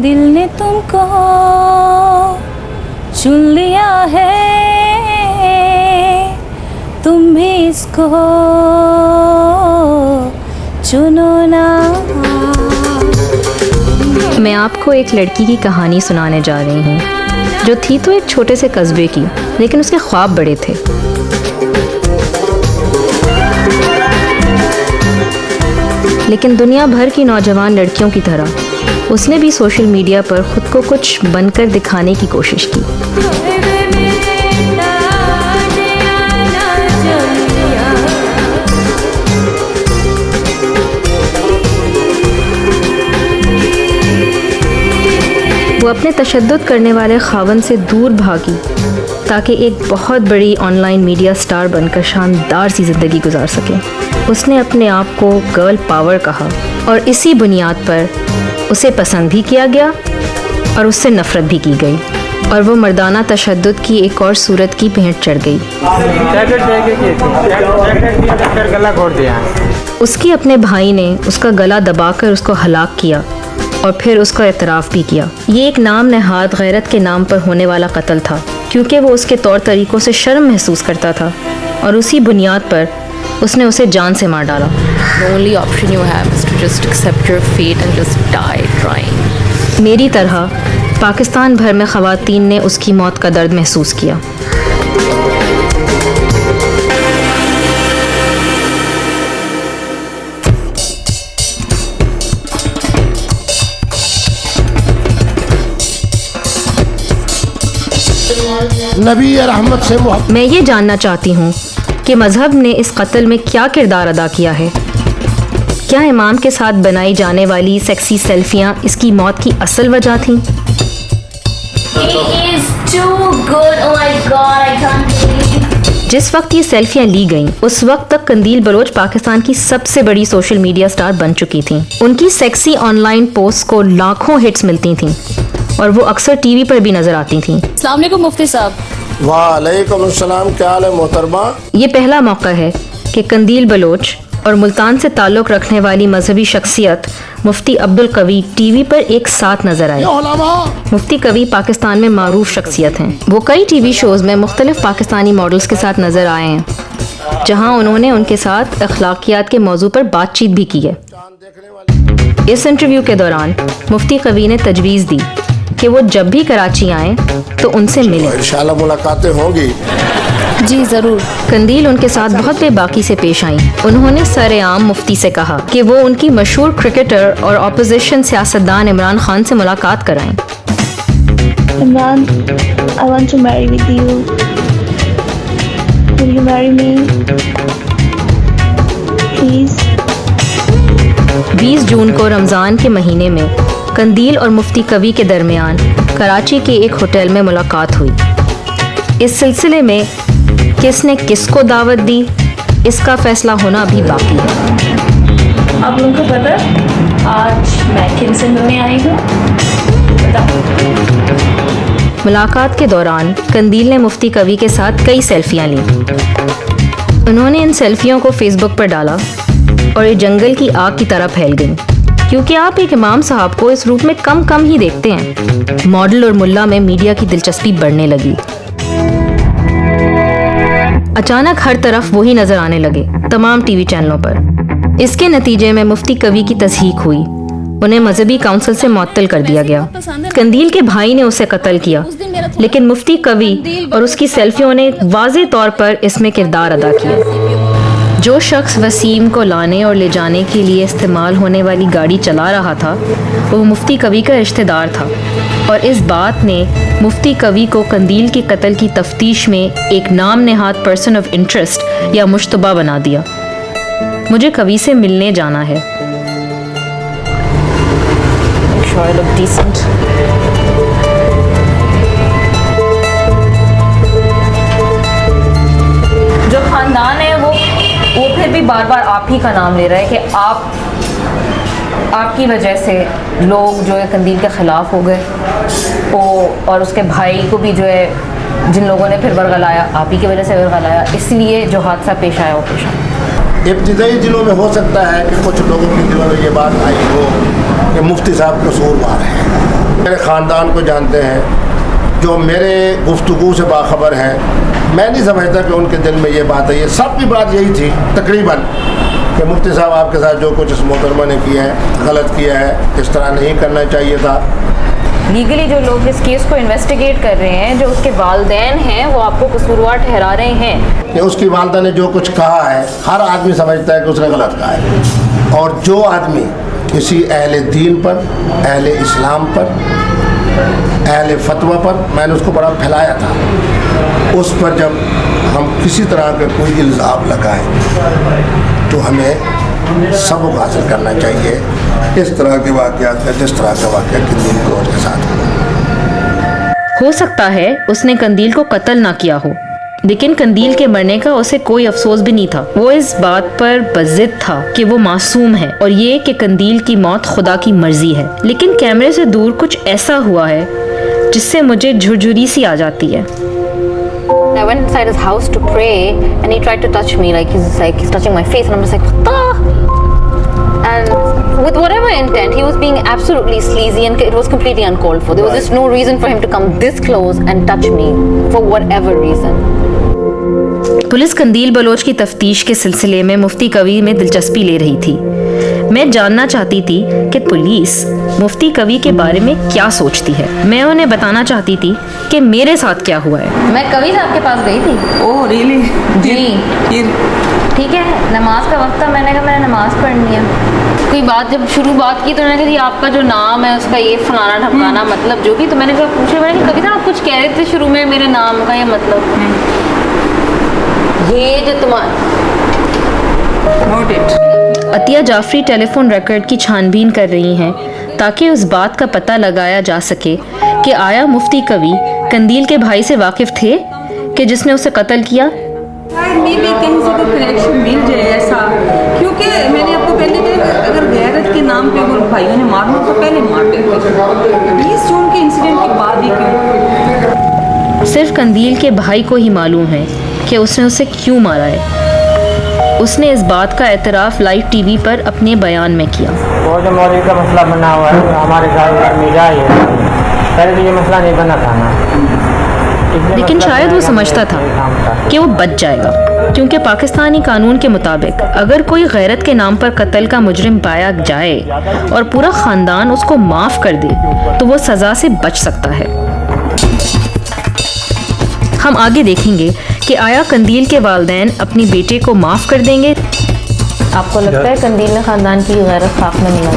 दिल ने तुमको चुन लिया है, तुम भी इसको चुनो ना। मैं आपको एक लड़की की कहानी सुनाने जा रही हूँ जो थी तो एक छोटे से कस्बे की, लेकिन उसके ख्वाब बड़े थे। लेकिन दुनिया भर की नौजवान लड़कियों की तरह उसने भी सोशल मीडिया पर खुद को कुछ बनकर दिखाने की कोशिश की। वो अपने तशद्दुद करने वाले खावन से दूर भागी ताकि एक बहुत बड़ी ऑनलाइन मीडिया स्टार बनकर शानदार सी ज़िंदगी गुजार सके। उसने अपने आप को गर्ल पावर कहा और इसी बुनियाद पर उसे पसंद भी किया गया और उससे नफ़रत भी की गई और वो मर्दाना तशद्दुद की एक और सूरत की भेंट चढ़ गई। उसकी अपने भाई ने उसका गला दबाकर उसको हलाक किया और फिर उसका एतराफ़ भी किया। ये एक नाम नहाद गैरत के नाम पर होने वाला कत्ल था, क्योंकि वो उसके तौर तरीक़ों से शर्म महसूस करता था और उसी बुनियाद पर उसने उसे जान से मार डाला। The only option you have is to just accept your fate and just die trying. मेरी तरह पाकिस्तान भर में ख़वातीन ने उसकी मौत का दर्द महसूस किया। नबी रहमत से मैं ये जानना चाहती हूँ कि मज़हब ने इस कत्ल में क्या किरदार अदा किया है। क्या इमाम के साथ बनाई जाने वाली सेक्सी सेल्फियाँ इसकी मौत की असल वजह थीं? जिस वक्त ये सेल्फियाँ ली गईं, उस वक्त तक कंदील बलोच पाकिस्तान की सबसे बड़ी सोशल मीडिया स्टार बन चुकी थीं। उनकी सेक्सी ऑनलाइन पोस्ट को लाखों हिट्स मिलती थीं और वो अक्सर टीवी पर भी नजर आती थीं। अस्सलाम वालेकुम मुफ्ती साहब। वालेकुम अस्सलाम, क्या हाल है मोहतरमा? ये पहला मौका है कि कंदील बलोच और मुल्तान से ताल्लुक़ रखने वाली मजहबी शख्सियत मुफ्ती अब्दुल कवी टीवी पर एक साथ नजर आए। मुफ्ती कवी पाकिस्तान में मारूफ शख्सियत हैं। वो कई टीवी शोज़ में मुख्तलिफ पाकिस्तानी मॉडल्स के साथ नजर आए हैं, जहां उन्होंने उनके साथ अखलाकियात के मौजू पर बातचीत भी की है। इस इंटरव्यू के दौरान मुफ्ती कवी ने तजवीज़ दी कि वो जब भी कराची आएँ तो उनसे मिलें। इंशाल्लाह मुलाकातें होंगी। जी ज़रूर। कंदील उनके साथ बहुत बेबाकी से पेश आईं। उन्होंने सरेआम मुफ्ती से कहा कि वो उनकी मशहूर क्रिकेटर और अपोजिशन सियासतदान इमरान खान से मुलाकात कराएं। Imran, I want to marry with you. Will you marry me? Please. 20 जून को रमज़ान के महीने में कंदील और मुफ्ती कवी के दरमियान कराची के एक होटल में मुलाकात हुई। इस सिलसिले में किसने किसको दावत दी, इसका फैसला होना अभी बाकी है। आप लोगों को पता है आज मैं किनसे मिलने आई हूँ? मुलाकात के दौरान कंदील ने मुफ्ती कवी के साथ कई सेल्फियाँ लीं। उन्होंने इन सेल्फियों को फेसबुक पर डाला और ये जंगल की आग की तरह फैल गईं, क्योंकि आप एक इमाम साहब को इस रूप में कम ही देखते हैं। मॉडल और मुल्ला में मीडिया की दिलचस्पी बढ़ने लगी। अचानक हर तरफ वही नजर आने लगे, तमाम टीवी चैनलों पर। इसके नतीजे में मुफ्ती कवी की तस्हीक हुई। उन्हें मजहबी काउंसिल से मुअत्तल कर दिया गया। कंदील के भाई ने उसे कत्ल किया, लेकिन मुफ्ती कवी और उसकी सेल्फियों ने वाज़े तौर पर इसमें किरदार अदा किया। जो शख्स वसीम को लाने और ले जाने के लिए इस्तेमाल होने वाली गाड़ी चला रहा था वो मुफ्ती कवी का रिश्तेदार था, और इस बात ने मुफ्ती कवी को कंदील के कत्ल की तफ्तीश में एक नाम नेहाद पर्सन ऑफ इंटरेस्ट या मुश्तबा बना दिया। मुझे कवी से मिलने जाना है। जो खानदान है वो फिर भी बार बार आप ही का नाम ले रहा है कि आपकी वजह से लोग जो है कंदील के ख़िलाफ़ हो गए, और उसके भाई को भी जो है जिन लोगों ने फिर बरगलाया, आप ही की वजह से बरगलाया, इसलिए जो हादसा पेश आया वो पेश आया। इब्तिदाई दिनों में हो सकता है कि कुछ लोगों के दिलों में ये बात आई हो कि मुफ्ती साहब कसूरवार हैं, मेरे ख़ानदान को जानते हैं, जो मेरे गुफ्तगू से बाखबर हैं, मैं नहीं समझता कि उनके दिल में ये बात है। ये सब की बात यही थी तकरीबन कि मुफ्ती साहब आपके साथ जो कुछ इस मोहतरमा ने किया है गलत किया है, इस तरह नहीं करना चाहिए था। लीगली जो लोग इस केस को इन्वेस्टिगेट कर रहे हैं, जो उसके वालिदैन हैं, वो आपको कसूरवार ठहरा रहे हैं कि उसकी वालदा ने जो कुछ कहा है, हर आदमी समझता है कि उसने गलत कहा है। और जो आदमी किसी अहले दीन पर, अहले इस्लाम पर, अहले फतवा पर, मैंने उसको बड़ा फैलाया था, उस पर जब हम किसी तरह का कोई इल्ज़ाम लगाएं तो हमें सबक हासिल करना चाहिए इस तरह के वाक़यात का, जिस तरह का वाक़या कंदील कौर के साथ हुआ। हो सकता है उसने कंदील को कत्ल ना किया हो, लेकिन कंदील के मरने का उसे कोई अफसोस भी नहीं था। वो इस बात पर बज़िद था कि वो मासूम है और ये कि कंदील की मौत खुदा की मर्जी है। लेकिन कैमरे से दूर कुछ ऐसा हुआ है जिससे मुझे झुरझुरी सी आ जाती है। I went inside his house to pray and he tried to touch me, like he's touching my face, and I'm just like, what the? And with whatever intent, he was being absolutely sleazy and it was completely uncalled for. There was just no reason for him to come this close and touch me for whatever reason. Police कंदील Bloch की तफ्तीश के सिलसिले में मुफ्ती कवी में दिलचस्पी ले रही थी। मैं जानना चाहती थी कि पुलिस मुफ्ती कवी के बारे में क्या सोचती है। मैं उन्हें बताना चाहती थी कि मेरे साथ क्या हुआ है। मैं कवि साहब के पास गई थी। Oh really? जी फिर ठीक है, नमाज का वक्त था, मैंने कहा मैंने नमाज पढ़नी है। कोई बात जब बात की तो उन्होंने कहा आपका जो नाम है उसका ये फलाना ढमकाना मतलब जो भी, तो मैंने कहा पूछे, मैंने कहा कभी साहब आप कुछ कह रहे थे शुरू में मेरे नाम का ये मतलब ये जो तुम्हारा note it. Atiya Jafri telephone record की छानबीन कर रही हैं ताकि उस बात का पता लगाया जा सके कि आया मुफ्ती कवी कंदील के भाई से वाकिफ थे कि जिसने उसे कत्ल किया। शायद मे भी कहीं से कोई कनेक्शन मिल जाए ऐसा, क्योंकि मैंने आपको पहले कहा अगर गैरत के नाम पे अगर भाइयों ने मारना तो पहले मार देते। 20 जून के इंसिडेंट के बाद ही क्यों? सिर्फ कंदील के भाई को ही मालूम है कि उसने उसे क्यों मारा है। उसने इस बात का एतराफ़ लाइव टीवी पर अपने बयान में किया। वो जो मौलवी का मसला बना हुआ है हमारे साथ घर में जाए, पहले तो ये मसला नहीं बना था ना, लेकिन शायद वो समझता था कि वो बच जाएगा, क्योंकि पाकिस्तानी कानून के मुताबिक अगर कोई गैरत के नाम पर कत्ल का मुजरिम पाया जाए और पूरा ख़ानदान उसको माफ़ कर दे तो वो सज़ा से बच सकता है। हम आगे देखेंगे कि आया कंदील के वालिदैन अपनी बेटे को माफ़ कर देंगे। आपको लगता है कंदील ने खानदान की गैरत खाक में मिला?